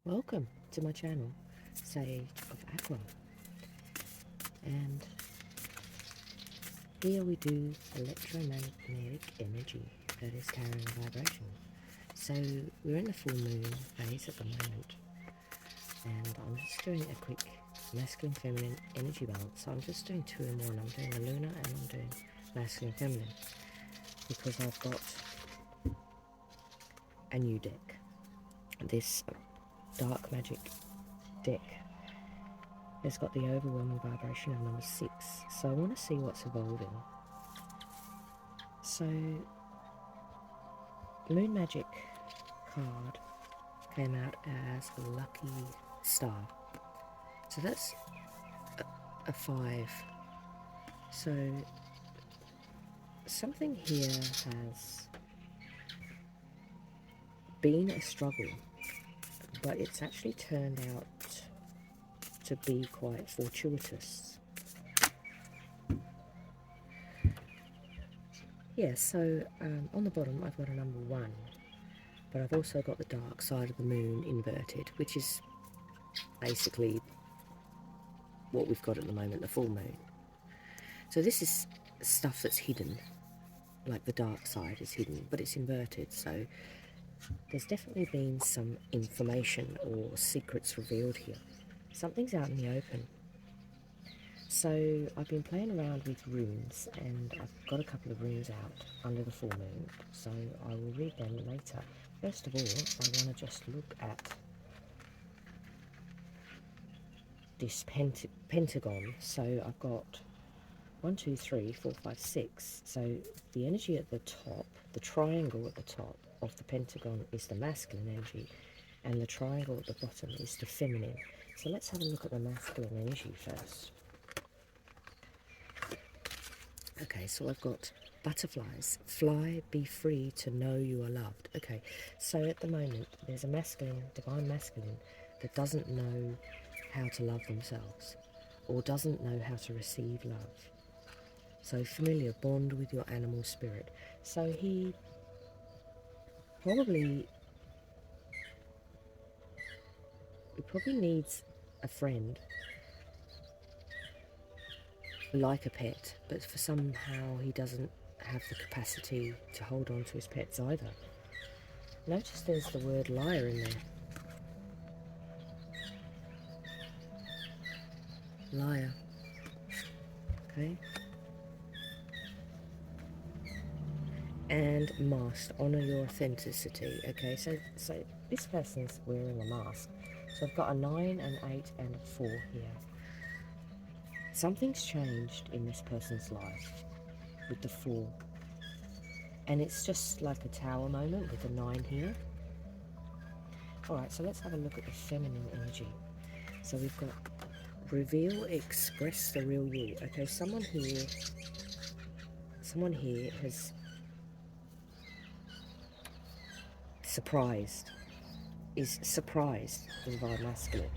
Welcome to my channel, Sage of Aqua, and here we do electromagnetic energy that is carrying vibration. So we're in the full moon phase at the moment, and I'm just doing a quick masculine feminine energy balance. So I'm just doing 2 in 1. I'm doing the lunar and I'm doing masculine feminine because I've got a new deck. This dark magic deck has got the overwhelming vibration of number 6, so I want to see what's evolving. So Moon Magic card came out as a lucky star, so that's a 5. So something here has been a struggle, but it's actually turned out to be quite fortuitous. Yeah, so on the bottom I've got a number 1, but I've also got the dark side of the moon inverted, which is basically what we've got at the moment, the full moon. So this is stuff that's hidden, like the dark side is hidden, but it's inverted, so there's definitely been some information or secrets revealed here. Something's out in the open. So I've been playing around with runes, and I've got a couple of runes out under the full moon, so I will read them later. First of all, I want to just look at this pentagon. So I've got 1, 2, 3, 4, 5, 6. So the energy at the top, the triangle at the top of the pentagon is the masculine energy, and the triangle at the bottom is the feminine. So let's have a look at the masculine energy first. Okay, so I've got butterflies. Fly, be free to know you are loved. Okay, so at the moment there's a masculine, divine masculine, that doesn't know how to love themselves or doesn't know how to receive love. So familiar, bond with your animal spirit. So he probably needs a friend, like a pet, but for somehow he doesn't have the capacity to hold on to his pets either. Notice there's the word liar in there. Liar. Okay. And masked, honor your authenticity. Okay, so this person's wearing a mask. So I've got a 9, an 8 and a 4 here. Something's changed in this person's life with the 4. And it's just like a tower moment with a 9 here. Alright, so let's have a look at the feminine energy. So we've got reveal, express the real you. Okay, someone here has is surprised by masculine.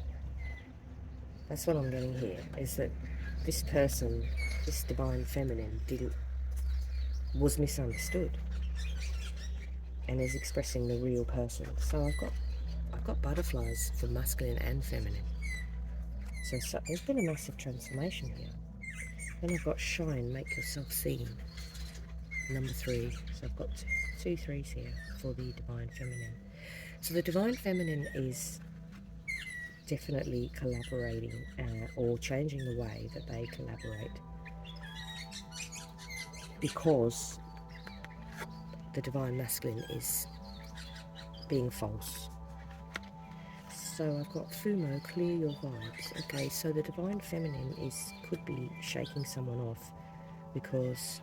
That's what I'm getting here, is that this person, this divine feminine, was misunderstood and is expressing the real person. So I've got butterflies for masculine and feminine. So there's been a massive transformation here. Then I've got shine, make yourself seen, number 3. So I've got 2 3s here for the divine feminine. So the divine feminine is definitely collaborating or changing the way that they collaborate, because the divine masculine is being false. So I've got Fumo, clear your vibes. Okay, so the divine feminine could be shaking someone off because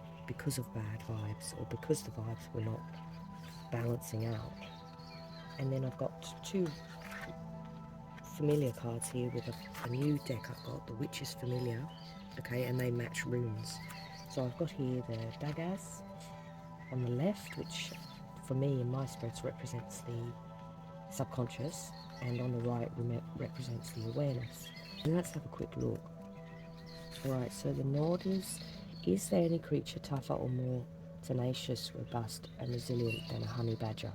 of bad vibes, or because the vibes were not balancing out. And then I've got 2 familiar cards here with a new deck. I've got the Witch's Familiar, okay, and they match runes. So I've got here the Daggers on the left, which for me in my spreads represents the subconscious, and on the right represents the awareness. And let's have a quick look. Alright, so the nod is there any creature tougher or more tenacious, robust and resilient than a honey badger?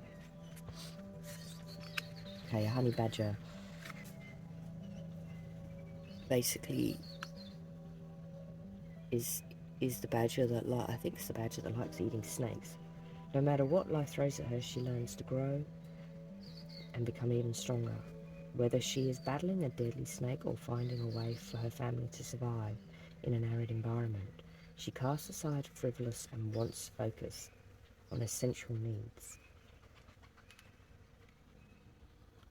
Okay, a honey badger basically is the badger that I think it's the badger that likes eating snakes. No matter what life throws at her, she learns to grow and become even stronger. Whether she is battling a deadly snake or finding a way for her family to survive in an arid environment, she casts aside frivolous and wants focus on essential needs.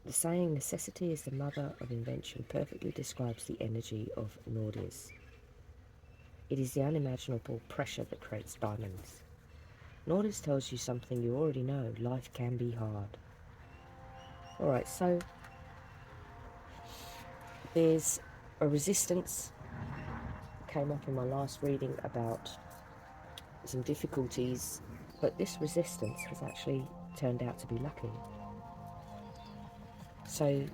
The saying, necessity is the mother of invention, perfectly describes the energy of Nordius. It is the unimaginable pressure that creates diamonds. Nordius tells you something you already know: life can be hard. Alright, so there's a resistance that came up in my last reading about some difficulties, but this resistance has actually turned out to be lucky. So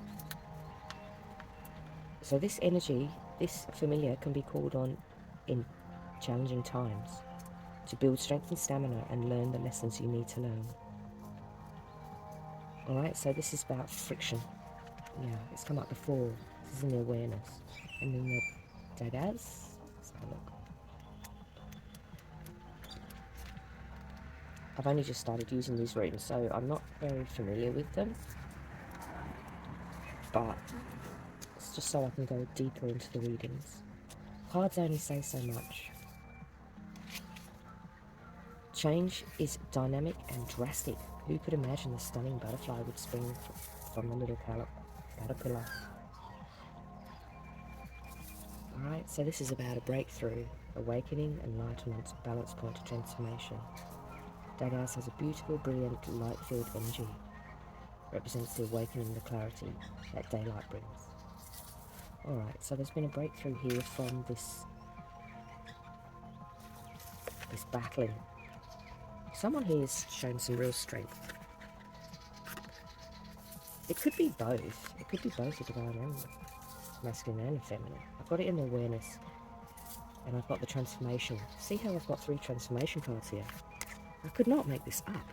this energy, this familiar, can be called on in challenging times to build strength and stamina and learn the lessons you need to learn. Alright, so this is about friction. Yeah, it's come up before. This is in the awareness. And then the daggers. Let's have a look. I've only just started using these readings, so I'm not very familiar with them. But it's just so I can go deeper into the readings. Cards only say so much. Change is dynamic and drastic. Who could imagine the stunning butterfly would spring from the little caterpillar? Alright, so this is about a breakthrough, awakening, enlightenment, balance point of transformation. Daggers has a beautiful, brilliant, light-filled energy. Represents the awakening, the clarity that daylight brings. Alright, so there's been a breakthrough here from this battling. Someone here has shown some real strength. It could be both. It could be both a divine and masculine and feminine. I've got it in the awareness, and I've got the transformation. See how I've got 3 transformation cards here? I could not make this up.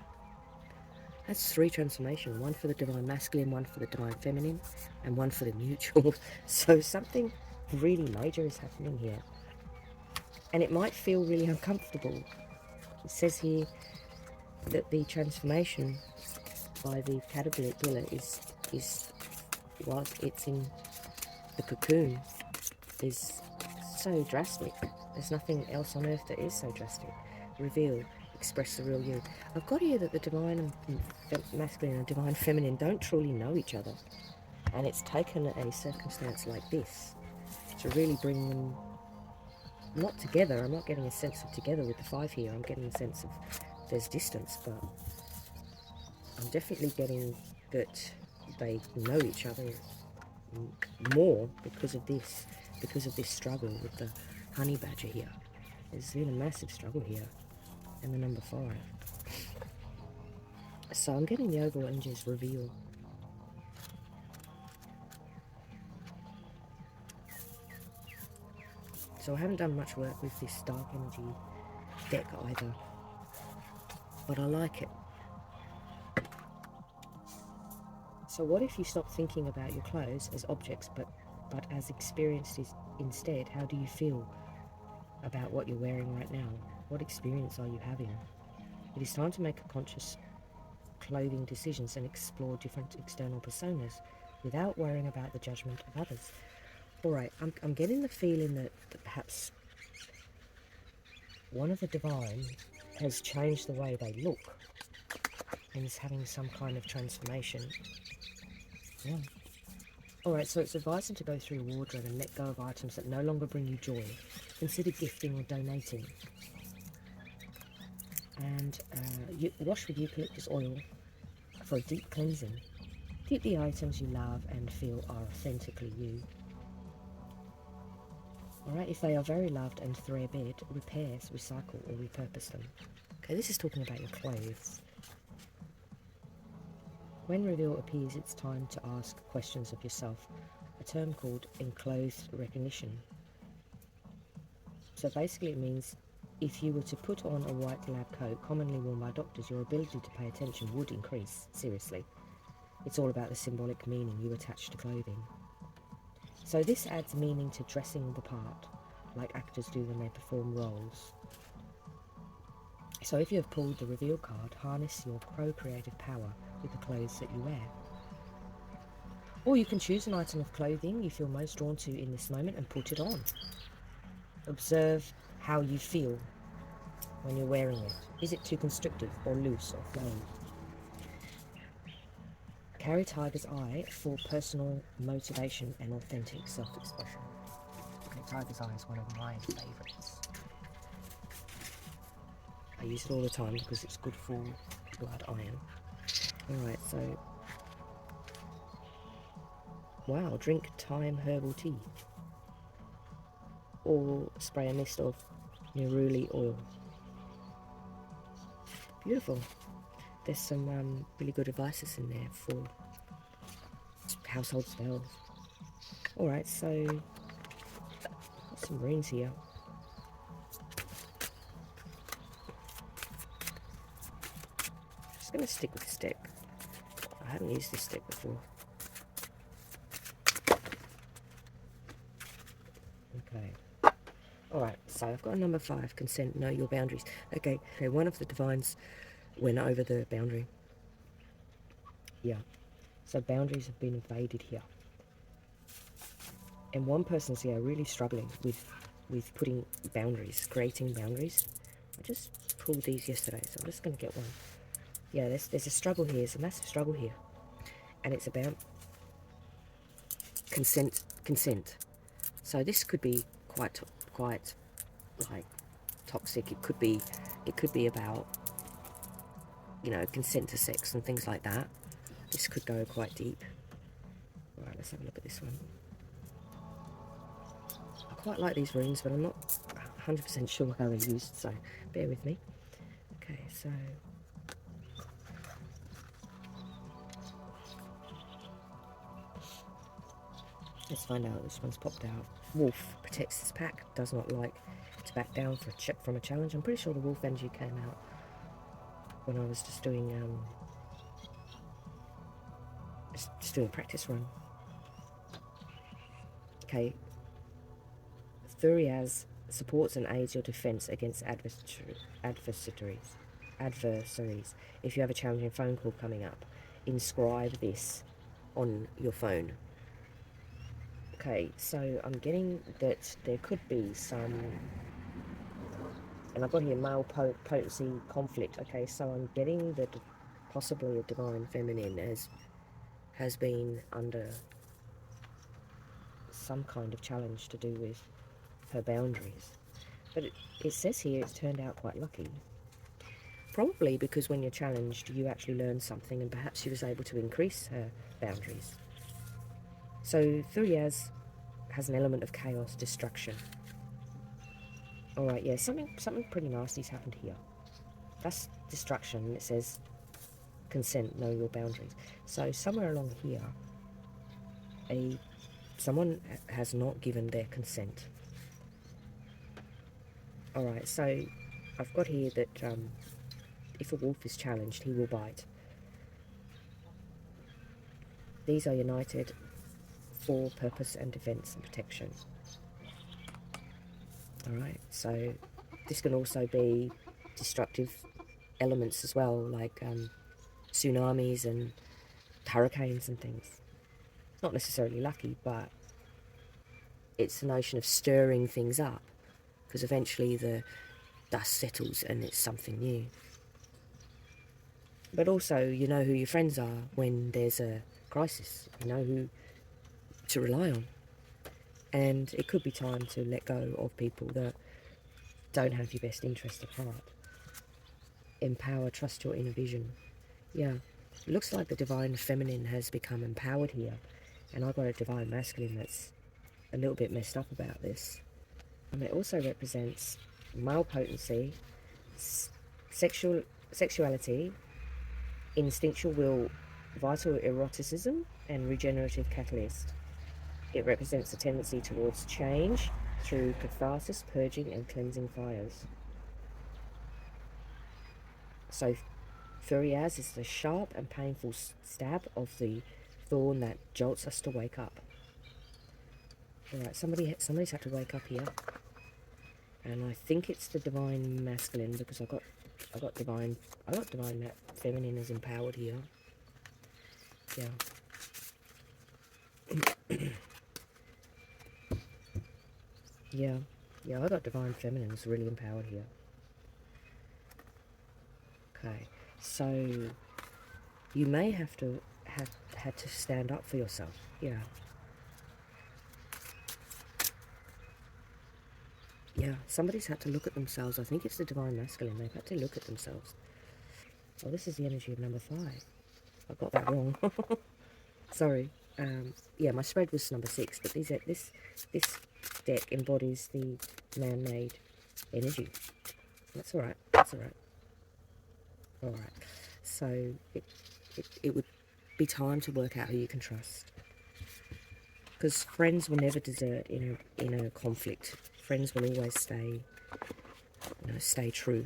That's 3 transformation. 1 for the divine masculine, 1 for the divine feminine, and 1 for the neutral. So something really major is happening here. And it might feel really uncomfortable. It says here that the transformation by the caterpillar is whilst it's in the cocoon, is so drastic. There's nothing else on earth that is so drastic. Reveal, express the real you. I've got here that the divine and masculine and divine feminine don't truly know each other, and it's taken a circumstance like this to really bring them not together. I'm not getting a sense of together with the 5 here. I'm getting a sense of there's distance, but I'm definitely getting that they know each other more because of this struggle with the honey badger here. There's been a massive struggle here, and the number 5. So I'm getting the overall energies reveal. So I haven't done much work with this dark energy deck either, but I like it. So what if you stop thinking about your clothes as objects, but as experiences instead? How do you feel about what you're wearing right now? What experience are you having? It is time to make a conscious clothing decisions and explore different external personas without worrying about the judgment of others. Alright, I'm getting the feeling that perhaps one of the divine has changed the way they look and is having some kind of transformation. Yeah. Alright, so it's advising to go through your wardrobe and let go of items that no longer bring you joy. Consider gifting or donating. And wash with eucalyptus oil for a deep cleansing. Keep the items you love and feel are authentically you. Alright, if they are very loved and threadbare, repair, recycle or repurpose them. Okay, this is talking about your clothes. When reveal appears, it's time to ask questions of yourself, a term called enclosed recognition. So basically it means if you were to put on a white lab coat commonly worn by doctors, your ability to pay attention would increase. Seriously. It's all about the symbolic meaning you attach to clothing. So this adds meaning to dressing the part, like actors do when they perform roles. So if you have pulled the reveal card, harness your procreative power with the clothes that you wear. Or you can choose an item of clothing you feel most drawn to in this moment and put it on. Observe how you feel when you're wearing it. Is it too constrictive or loose or flowing? Carry Tiger's Eye for personal motivation and authentic self-expression. Okay, Tiger's Eye is one of my favourites. I use it all the time because it's good for blood iron. Alright, so... Wow, drink thyme herbal tea. Or spray a mist of neroli oil. Beautiful. There's some really good advices in there for household spells. Alright, so... got some runes here. Just going to stick with the stick. I haven't used this stick before. Okay. Alright, so I've got a number 5, consent, know your boundaries. Okay, one of the divines went over the boundary. Yeah. So boundaries have been invaded here. And one person's here really struggling with putting boundaries, creating boundaries. I just pulled these yesterday, so I'm just going to get one. Yeah, there's a struggle here. There's a massive struggle here. And it's about consent. So this could be quite like toxic. It could be about, you know, consent to sex and things like that. This could go quite deep. All right, let's have a look at this one. I quite like these runes, but I'm not 100% sure how they're used, so bear with me. Okay, so let's find out. This one's popped out. Wolf protects his pack, does not like to back down from a challenge. I'm pretty sure the wolf energy came out when I was just doing a practice run. Okay. Thuriaz supports and aids your defense against adversaries. If you have a challenging phone call coming up, inscribe this on your phone. Okay, so I'm getting that there could be some, and I've got here male potency conflict. Okay, so I'm getting that possibly a divine feminine has been under some kind of challenge to do with her boundaries. But it says here it's turned out quite lucky. Probably because when you're challenged, you actually learn something, and perhaps she was able to increase her boundaries. So Thuriaz has an element of chaos, destruction. Alright, yeah, something pretty nasty's happened here. That's destruction, and it says consent, know your boundaries. So somewhere along here, someone has not given their consent. Alright, so I've got here that if a wolf is challenged, he will bite. These are united for purpose and defense and protection. Alright, so this can also be destructive elements as well, like tsunamis and hurricanes and things. It's not necessarily lucky, but it's the notion of stirring things up, because eventually the dust settles and it's something new. But also, you know who your friends are when there's a crisis. You know who to rely on. And it could be time to let go of people that don't have your best interest at heart. Empower, trust your inner vision. Yeah, it looks like the divine feminine has become empowered here. And I've got a divine masculine that's a little bit messed up about this. And it also represents male potency, sexuality, instinctual will, vital eroticism, and regenerative catalyst. It represents a tendency towards change through catharsis, purging, and cleansing fires. So Thuriaz is the sharp and painful stab of the thorn that jolts us to wake up. Alright, somebody's had to wake up here. And I think it's the divine masculine, because I got divine feminine as empowered here. Yeah. Yeah, I got divine feminine as really empowered here. Okay, so you may have to had to stand up for yourself. Yeah. Yeah, somebody's had to look at themselves. I think it's the divine masculine. They've had to look at themselves. Oh, this is the energy of number 5. I got that wrong. Sorry. Yeah, my spread was number 6, but this deck embodies the man-made energy. That's all right. That's all right. All right. So it would be time to work out who you can trust, because friends will never desert in a conflict. Friends will always stay true.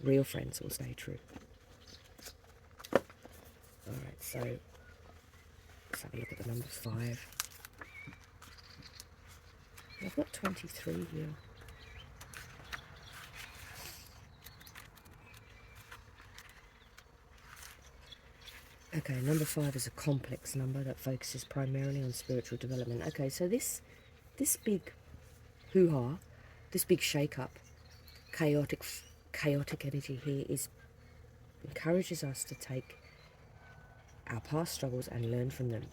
Real friends will stay true. All right. So let's have a look at the number 5. I've got 23 here. Okay, number 5 is a complex number that focuses primarily on spiritual development. Okay, so this big hoo-ha, this big shake-up, chaotic energy here encourages us to take our past struggles and learn from them.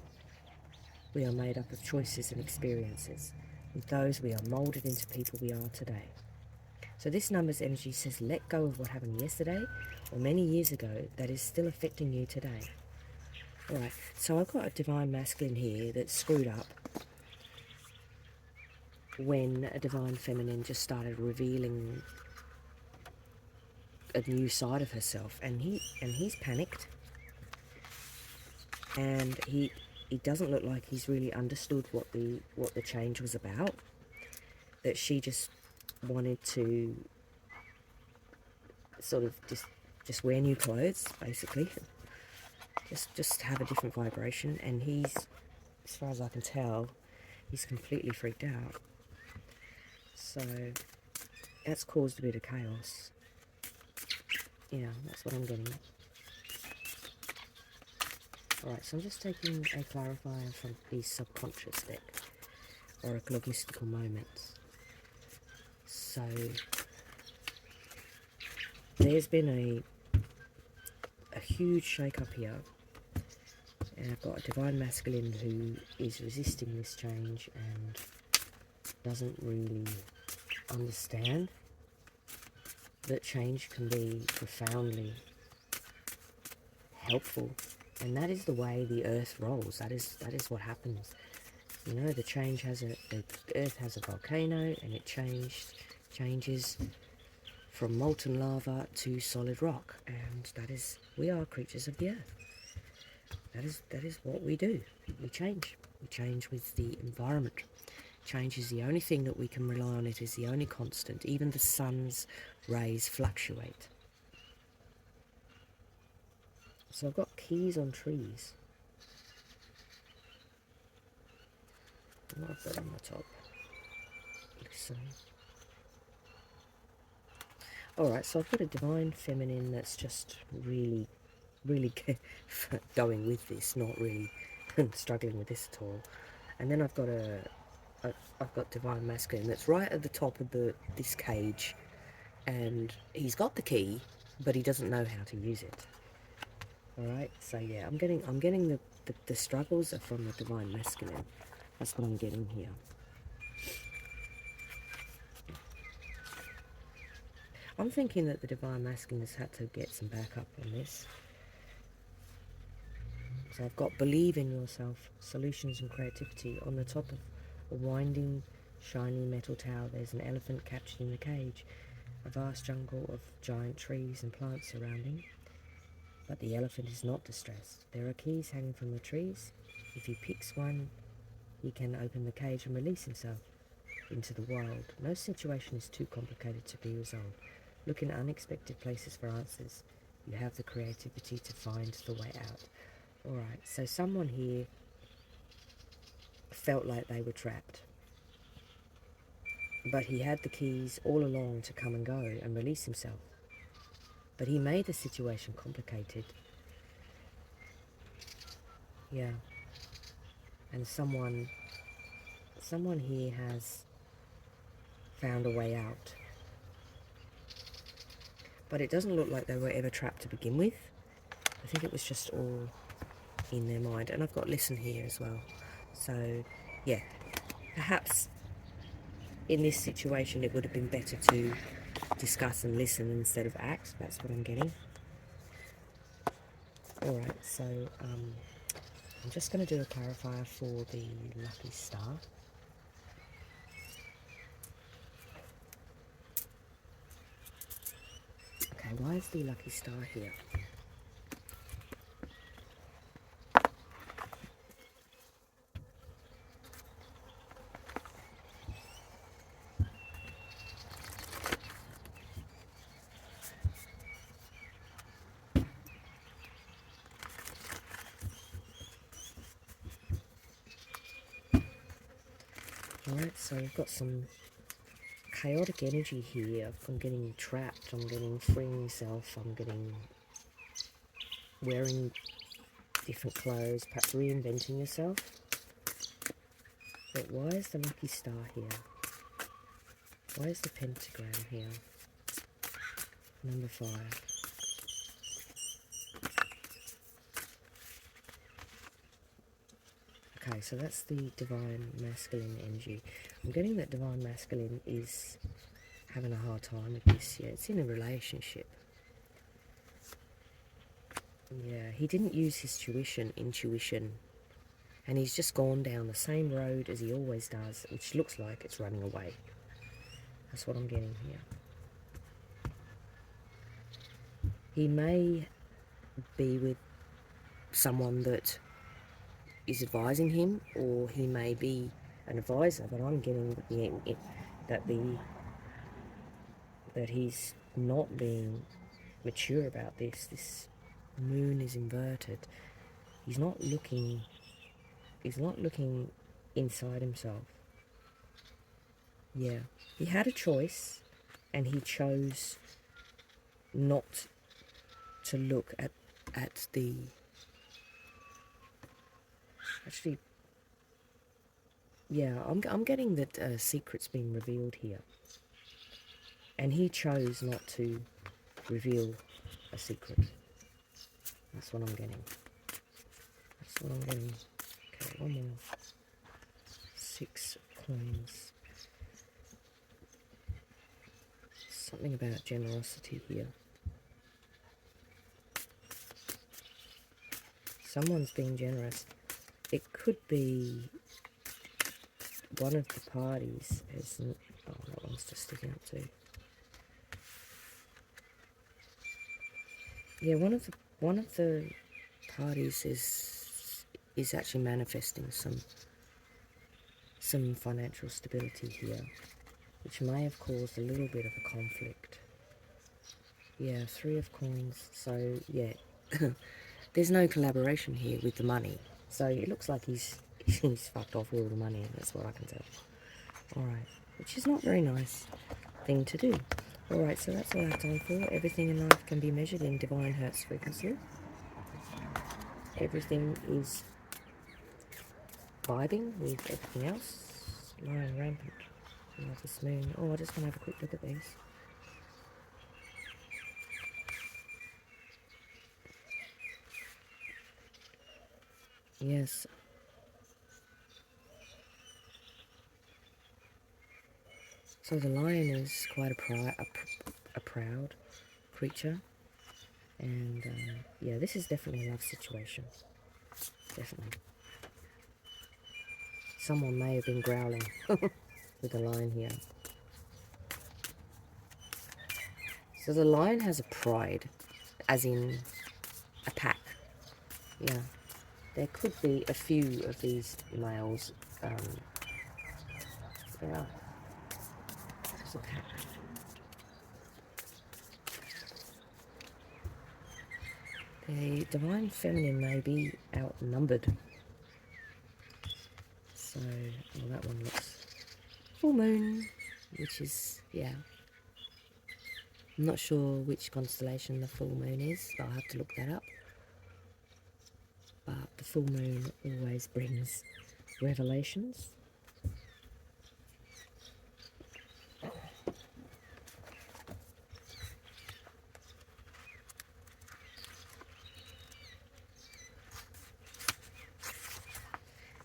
We are made up of choices and experiences. With those, we are moulded into people we are today. So this number's energy says let go of what happened yesterday or many years ago that is still affecting you today. Alright, so I've got a divine masculine here that's screwed up when a divine feminine just started revealing a new side of herself, and he's panicked, and he doesn't look like he's really understood what the change was about. That she just wanted to sort of just wear new clothes, basically. Just have a different vibration, and he's, as far as I can tell, he's completely freaked out. So that's caused a bit of chaos. Yeah, that's what I'm getting. Alright, so I'm just taking a clarifier from the subconscious deck, Oracle of Mystical Moments. So there's been a huge shake-up here, and I've got a divine masculine who is resisting this change and doesn't really understand that change can be profoundly helpful, and that is the way the earth rolls. That is what happens. You know, the earth has a volcano, and it changes from molten lava to solid rock, and we are creatures of the earth. That is what we do. We change with the environment. Change is the only thing that we can rely on. It is the only constant. Even the sun's rays fluctuate. So I've got keys on trees. What I've got on the top. Listen. Alright, so I've got a divine feminine that's just really going with this, not really struggling with this at all. And then I've got I've got divine masculine that's right at the top of this cage, and he's got the key, but he doesn't know how to use it. Alright, so yeah, I'm getting the struggles are from the divine masculine. That's what I'm getting here. I'm thinking that the divine masculine has had to get some backup on this. So I've got believe in yourself, solutions and creativity. On the top of a winding, shiny metal tower, there's an elephant captured in a cage. A vast jungle of giant trees and plants surrounding. But the elephant is not distressed. There are keys hanging from the trees. If he picks one, he can open the cage and release himself into the wild. No situation is too complicated to be resolved. Look in unexpected places for answers. You have the creativity to find the way out. Alright, so someone here felt like they were trapped. But he had the keys all along to come and go and release himself. But he made the situation complicated. Yeah. And someone here has found a way out. But it doesn't look like they were ever trapped to begin with. I think it was just all in their mind. And I've got listen here as well. So, yeah, perhaps in this situation it would have been better to discuss and listen instead of act. That's what I'm getting. Alright, so I'm just going to do a clarifier for the lucky star. Okay, why is the lucky star here? Alright, so we've got some chaotic energy here. I'm getting trapped, I'm getting freeing yourself, I'm getting wearing different clothes, perhaps reinventing yourself. But why is the lucky star here? Why is the pentagram here? Number 5. Okay, so that's the divine masculine energy. I'm getting that divine masculine is having a hard time with this. Yeah, it's in a relationship. Yeah, he didn't use his intuition, and he's just gone down the same road as he always does, which looks like it's running away. That's what I'm getting here. He may be with someone that is advising him, or he may be an advisor, but I'm getting that he's not being mature about this. This moon is inverted. He's not looking inside himself. Yeah, he had a choice, and he chose not to look at the... Actually, yeah, I'm getting that a secret's being revealed here, and he chose not to reveal a secret. That's what I'm getting. That's what I'm getting. Okay, one more. 6 coins. Something about generosity here. Someone's being generous. It could be one of the parties isn't... Oh, that one's just sticking up too. Yeah, one of the parties is actually manifesting some financial stability here, which may have caused a little bit of a conflict. Yeah, 3 of coins. So yeah, there's no collaboration here with the money. So it looks like he's fucked off with all the money, and that's what I can tell. Alright, which is not very nice thing to do. Alright, so that's all I have time for. Everything in life can be measured in divine Hertz frequency. Everything is vibing with everything else. Lying rampant. Love this moon. Oh, I just want to have a quick look at these. Yes. So the lion is quite a proud creature, and yeah, this is definitely a love situation. Definitely. Someone may have been growling with the lion here. So the lion has a pride, as in a pack. Yeah. There could be a few of these males. There are. There's a pack. The divine feminine may be outnumbered. So, well, that one looks full moon. which is, yeah. I'm not sure which constellation the full moon is, I'll have to look that up. But the full moon always brings revelations.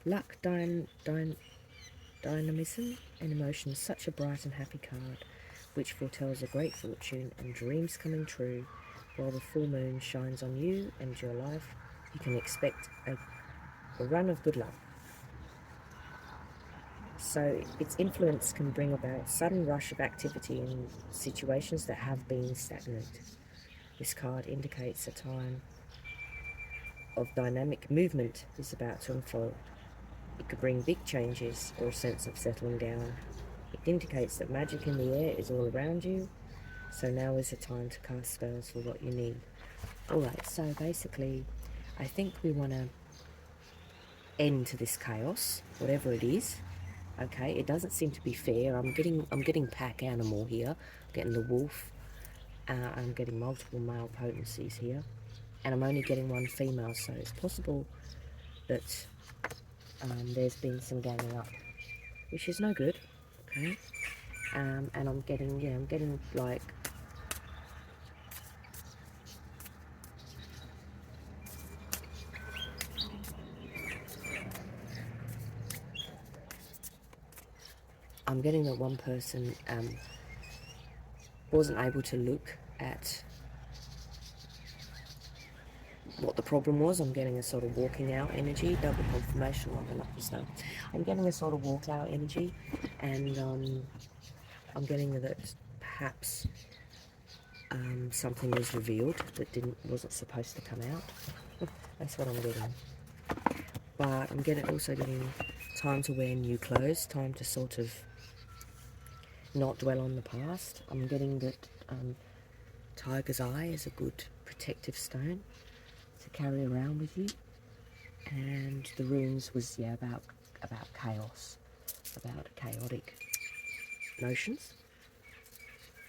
Luck, dynamism and emotion, such a bright and happy card, which foretells a great fortune and dreams coming true. While the full moon shines on you and your life, you can expect a run of good luck. So its influence can bring about sudden rush of activity in situations that have been stagnant. This card indicates a time of dynamic movement is about to unfold. It could bring big changes or a sense of settling down. It indicates that magic in the air is all around you, so now is the time to cast spells for what you need. Alright, so basically, I think we want to end to this chaos, whatever it is. Okay, it doesn't seem to be fair. I'm getting pack animal here. I'm getting the wolf. I'm getting multiple male potencies here, and I'm only getting one female. So it's possible that there's been some ganging up, which is no good. Okay, and I'm getting like. I'm getting that one person wasn't able to look at what the problem was. I'm getting a sort of walking out energy, double confirmation on the lucky stone. I'm getting a sort of walk out energy, and I'm getting that perhaps something was revealed that wasn't supposed to come out. That's what I'm getting. But I'm also getting time to wear new clothes, time to sort of not dwell on the past. I'm getting that Tiger's Eye is a good protective stone to carry around with you, and the runes was about chaos, about chaotic notions.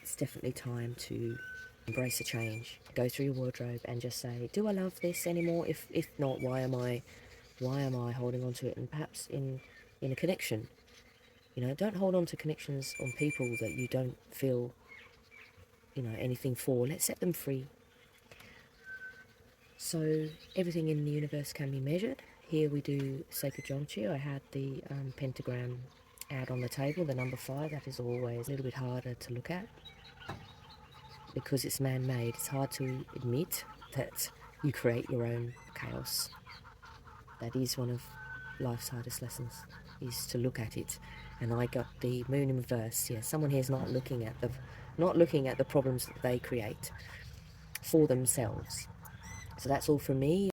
It's definitely time to embrace a change. Go through your wardrobe and just say, do I love this anymore? If not, why am I holding on to it? And perhaps in a connection, don't hold on to connections on people that you don't feel anything for. Let's set them free. So everything in the universe can be measured. Here we do sacred geometry. I had the pentagram out on the table, the number 5. That is always a little bit harder to look at because it's man-made. It's hard to admit that you create your own chaos. That is one of life's hardest lessons, is to look at it. And I got the moon in reverse. Yeah, someone here is not looking at the problems that they create for themselves. So that's all from me.